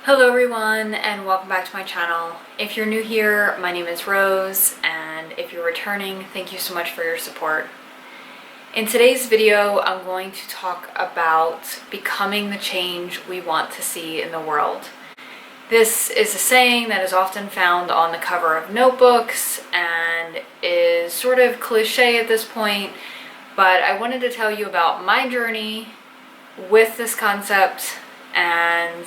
Hello everyone and welcome back to my channel. If you're new here, my name is Rose, and if you're returning, thank you so much for your support. In today's video, I'm going to talk about becoming the change we want to see in the world. This is a saying that is often found on the cover of notebooks and is sort of cliche at this point, but I wanted to tell you about my journey with this concept and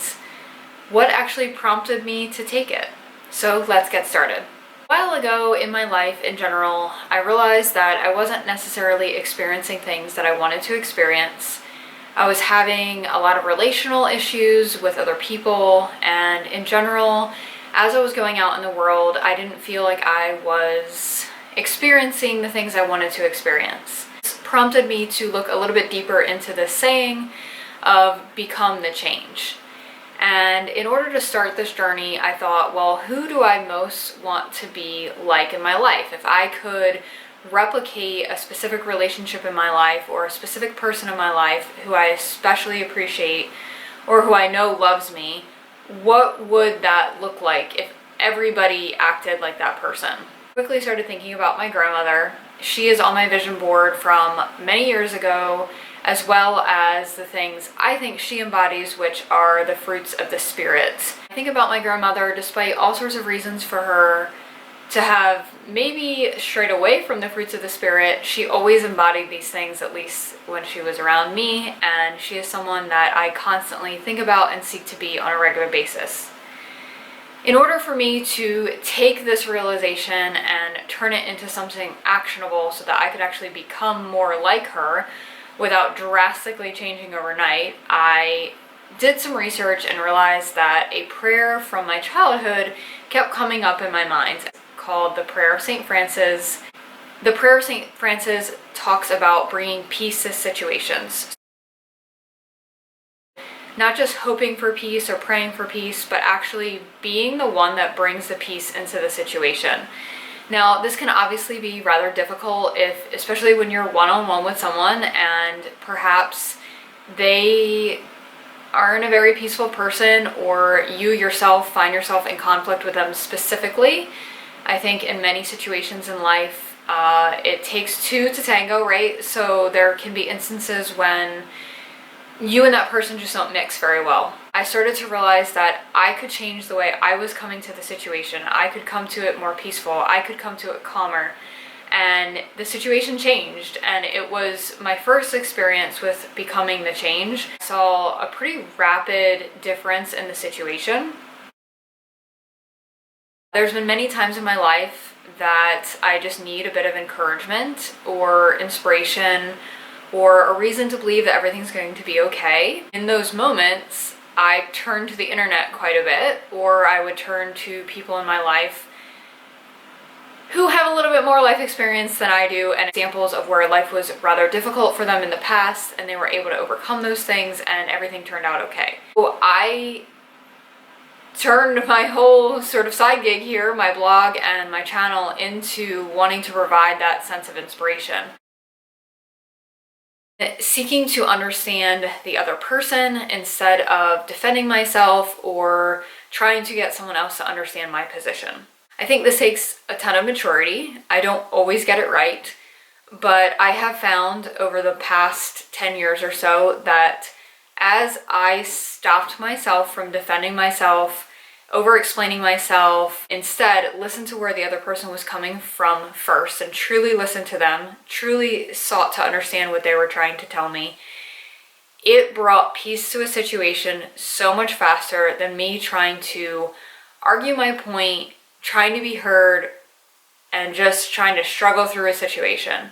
what actually prompted me to take it. So let's get started. A while ago in my life in general, I realized that I wasn't necessarily experiencing things that I wanted to experience. I was having a lot of relational issues with other people, and in general, as I was going out in the world, I didn't feel like I was experiencing the things I wanted to experience. This prompted me to look a little bit deeper into this saying of become the change. And in order to start this journey, I thought, well, who do I most want to be like in my life? If I could replicate a specific relationship in my life or a specific person in my life who I especially appreciate or who I know loves me, what would that look like if everybody acted like that person? I quickly started thinking about my grandmother. She is on my vision board from many years ago, as well as the things I think she embodies, which are the fruits of the spirit. I think about my grandmother, despite all sorts of reasons for her to have maybe strayed away from the fruits of the spirit, she always embodied these things, at least when she was around me, and she is someone that I constantly think about and seek to be on a regular basis. In order for me to take this realization and turn it into something actionable so that I could actually become more like her, without drastically changing overnight, I did some research and realized that a prayer from my childhood kept coming up in my mind, called the Prayer of St. Francis. The Prayer of St. Francis talks about bringing peace to situations. Not just hoping for peace or praying for peace, but actually being the one that brings the peace into the situation. Now, this can obviously be rather difficult, especially when you're one-on-one with someone and perhaps they aren't a very peaceful person, or you yourself find yourself in conflict with them specifically. I think in many situations in life, it takes two to tango, right? So there can be instances when you and that person just don't mix very well. I started to realize that I could change the way I was coming to the situation. I could come to it more peaceful. I could come to it calmer. And the situation changed, and it was my first experience with becoming the change. I saw a pretty rapid difference in the situation. There's been many times in my life that I just need a bit of encouragement or inspiration or a reason to believe that everything's going to be okay. In those moments, I turn to the internet quite a bit, or I would turn to people in my life who have a little bit more life experience than I do, and examples of where life was rather difficult for them in the past and they were able to overcome those things and everything turned out okay. So I turned my whole sort of side gig here, my blog and my channel, into wanting to provide that sense of inspiration. Seeking to understand the other person instead of defending myself or trying to get someone else to understand my position. I think this takes a ton of maturity. I don't always get it right, but I have found over the past 10 years or so that as I stopped myself from defending myself, over-explaining myself, instead listen to where the other person was coming from first and truly listen to them, truly sought to understand what they were trying to tell me, it brought peace to a situation so much faster than me trying to argue my point, trying to be heard, and just trying to struggle through a situation.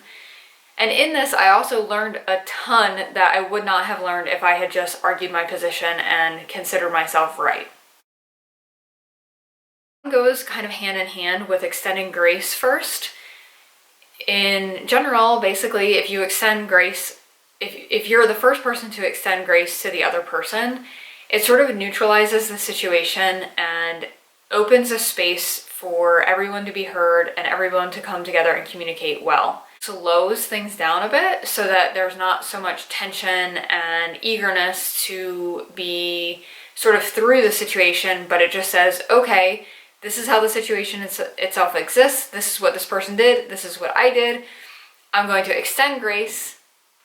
And in this, I also learned a ton that I would not have learned if I had just argued my position and considered myself right. It goes kind of hand in hand with extending grace first. In general, basically, if you extend grace, if you're the first person to extend grace to the other person, it sort of neutralizes the situation and opens a space for everyone to be heard and everyone to come together and communicate well. Slows things down a bit so that there's not so much tension and eagerness to be sort of through the situation, but it just says, okay, this is how the situation itself exists. This is what this person did. This is what I did. I'm going to extend grace,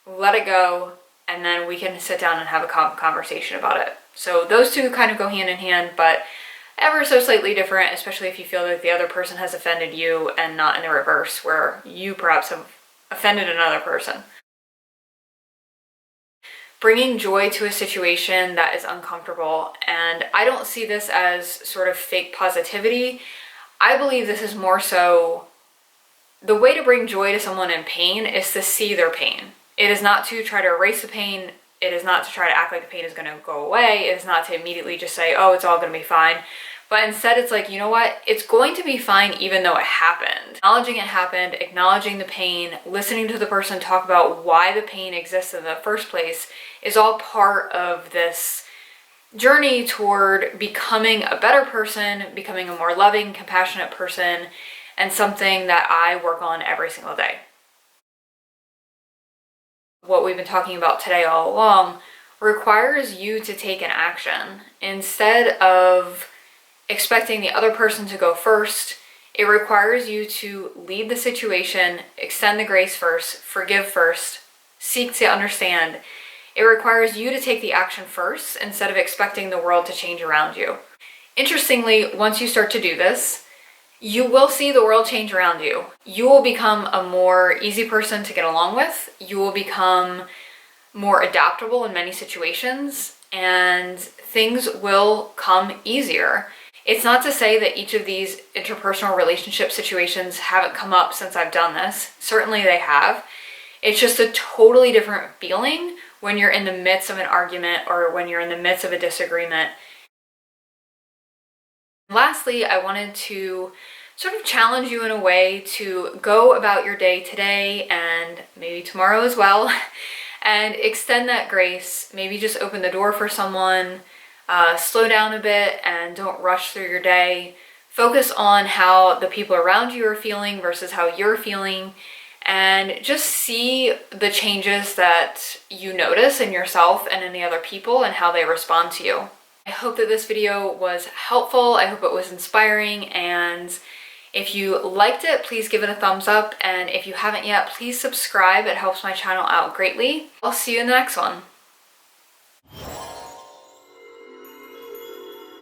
let it go, and then we can sit down and have a conversation about it. So those two kind of go hand in hand, but ever so slightly different, especially if you feel that the other person has offended you and not in the reverse, where you perhaps have offended another person. Bringing joy to a situation that is uncomfortable, and I don't see this as sort of fake positivity. I believe this is more so the way to bring joy to someone in pain is to see their pain. It is not to try to erase the pain. It is not to try to act like the pain is going to go away. It is not to immediately just say, oh, it's all going to be fine. But instead it's like, you know what? It's going to be fine even though it happened. Acknowledging it happened, acknowledging the pain, listening to the person talk about why the pain exists in the first place is all part of this journey toward becoming a better person, becoming a more loving, compassionate person, and something that I work on every single day. What we've been talking about today all along requires you to take an action. Instead of expecting the other person to go first, it requires you to lead the situation, extend the grace first, forgive first, seek to understand. It requires you to take the action first instead of expecting the world to change around you. Interestingly, once you start to do this, you will see the world change around you. You will become a more easy person to get along with. You will become more adaptable in many situations, and things will come easier. It's not to say that each of these interpersonal relationship situations haven't come up since I've done this. Certainly they have. It's just a totally different feeling when you're in the midst of an argument or when you're in the midst of a disagreement. Lastly, I wanted to sort of challenge you in a way to go about your day today and maybe tomorrow as well and extend that grace. Maybe just open the door for someone, slow down a bit and don't rush through your day. Focus on how the people around you are feeling versus how you're feeling, and just see the changes that you notice in yourself and in the other people and how they respond to you. I hope that this video was helpful. I hope it was inspiring, and if you liked it, please give it a thumbs up, and if you haven't yet, please subscribe. It helps my channel out greatly. I'll see you in the next one.